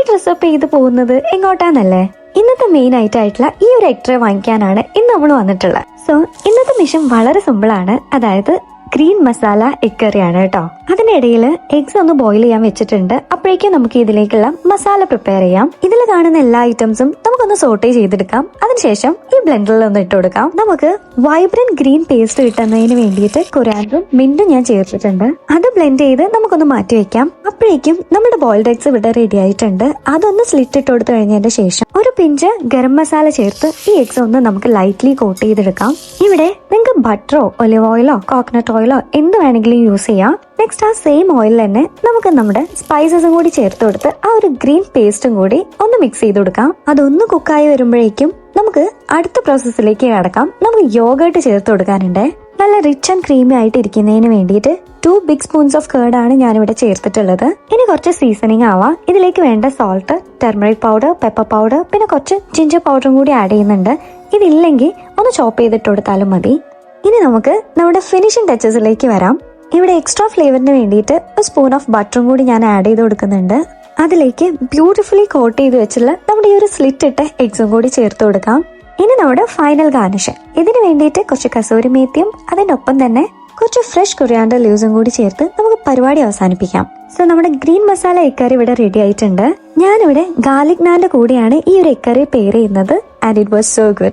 Dress up ചെയ്ത് പോകുന്നത് എങ്ങോട്ടാന്നല്ലേ? ഇന്നത്തെ മെയിൻ ആയിട്ടുള്ള ഈ ഒരു എഗ് ട്രേ വാങ്ങിക്കാനാണ് ഇന്ന് നമ്മൾ വന്നിട്ടുള്ളത്. സോ ഇന്നത്തെ മിഷൻ വളരെ സിമ്പിൾ ആണ്. അതായത് ഗ്രീൻ മസാല എഗ് കറിയാണ് കേട്ടോ. അതിനിടയിൽ എഗ്സ് ഒന്ന് ബോയിൽ ചെയ്യാൻ വെച്ചിട്ടുണ്ട്. അപ്പോഴേക്കും നമുക്ക് ഇതിലേക്കുള്ള മസാല പ്രിപ്പയർ ചെയ്യാം. ഇതിൽ കാണുന്ന എല്ലാ ഐറ്റംസും നമുക്കൊന്ന് സോട്ടേ ചെയ്തെടുക്കാം. അതിനുശേഷം ഈ ബ്ലെൻഡറിൽ ഒന്ന് ഇട്ട് കൊടുക്കാം. നമുക്ക് വൈബ്രന്റ് ഗ്രീൻ പേസ്റ്റ് കിട്ടുന്നതിന് വേണ്ടിയിട്ട് കൊറിയാൻഡറും മിന്റും ഞാൻ ചേർത്തിട്ടുണ്ട്. അത് ബ്ലെൻഡ് ചെയ്ത് നമുക്കൊന്ന് മാറ്റി വെക്കാം. അപ്പോഴേക്കും നമ്മുടെ ബോയിൽഡ് എഗ്സ് ഇവിടെ റെഡി ആയിട്ടുണ്ട്. അതൊന്ന് സ്ലിറ്റ് ഇട്ട് കൊടുത്തു കഴിഞ്ഞതിന് ശേഷം ഒരു പിഞ്ച് ഗരം മസാല ചേർത്ത് ഈ എഗ്സ് ഒന്ന് നമുക്ക് ലൈറ്റ്ലി കോട്ട് ചെയ്തെടുക്കാം. ഇവിടെ നിങ്ങൾക്ക് ബട്ടറോ ഒലിവ് ഓയിലോ കോക്കനട്ട് ഓയിലോ എന്ത് വേണമെങ്കിലും യൂസ് ചെയ്യാം. നെക്സ്റ്റ് ആ സെയിം ഓയിൽ തന്നെ നമുക്ക് നമ്മുടെ സ്പൈസസും കൂടി ചേർത്ത് കൊടുത്ത് ആ ഒരു ഗ്രീൻ പേസ്റ്റും കൂടി ഒന്ന് മിക്സ് ചെയ്ത് കൊടുക്കാം. അതൊന്ന് കുക്കായി വരുമ്പോഴേക്കും നമുക്ക് അടുത്ത പ്രോസസ്സിലേക്ക് കടക്കാം. നമുക്ക് യോഗേർട്ട് ചേർത്ത് കൊടുക്കാനുണ്ട്. നല്ല റിച്ച് ആൻഡ് ക്രീമി ആയിട്ട് ഇരിക്കുന്നതിന് വേണ്ടിയിട്ട് 2 ബിഗ് സ്പൂൺസ് ഓഫ് കേർഡ് ആണ് ഞാനിവിടെ ചേർത്തിട്ടുള്ളത്. ഇനി കുറച്ച് സീസണിങ് ആവാം. ഇതിലേക്ക് വേണ്ട salt, turmeric powder, pepper powder, പിന്നെ കുറച്ച് ജിഞ്ചർ പൗഡറും കൂടി ആഡ് ചെയ്യുന്നുണ്ട്. ഇതില്ലെങ്കിൽ ഒന്ന് ചോപ്പ് ചെയ്തിട്ട് കൊടുത്താലും മതി. ഇനി നമുക്ക് നമ്മുടെ ഫിനിഷിംഗ് ടച്ചസിലേക്ക് വരാം. ഇവിടെ എക്സ്ട്രാ ഫ്ലേവറിന് വേണ്ടിയിട്ട് ഒരു സ്പൂൺ ഓഫ് ബട്ടറും കൂടി ഞാൻ ആഡ് ചെയ്ത് കൊടുക്കുന്നുണ്ട്. അതിലേക്ക് ബ്യൂട്ടിഫുള്ളി കോട്ട് ചെയ്ത് വെച്ചുള്ള നമ്മുടെ ഈ ഒരു സ്ലിറ്റ് ഇട്ട എഗ്സും കൂടി ചേർത്ത് കൊടുക്കാം. ഇനി നമ്മുടെ ഫൈനൽ ഗാർണിഷ്. ഇതിന് വേണ്ടിയിട്ട് കുറച്ച് കസൂരി മേത്തിയും അതിൻ്റെ ഒപ്പം തന്നെ കുറച്ച് ഫ്രഷ് കൊറിയാൻഡർ ലീവ്സും കൂടി ചേർത്ത് നമുക്ക് പരിപാടി അവസാനിപ്പിക്കാം. സോ നമ്മുടെ ഗ്രീൻ മസാല എഗ് കറി ഇവിടെ റെഡി ആയിട്ടുണ്ട്. ഞാനിവിടെ ഗാർലിക് നാന്റെ കൂടെയാണ് ഈ ഒരു എഗ് കറി പെയർ ചെയ്യുന്നത്. And it was so good.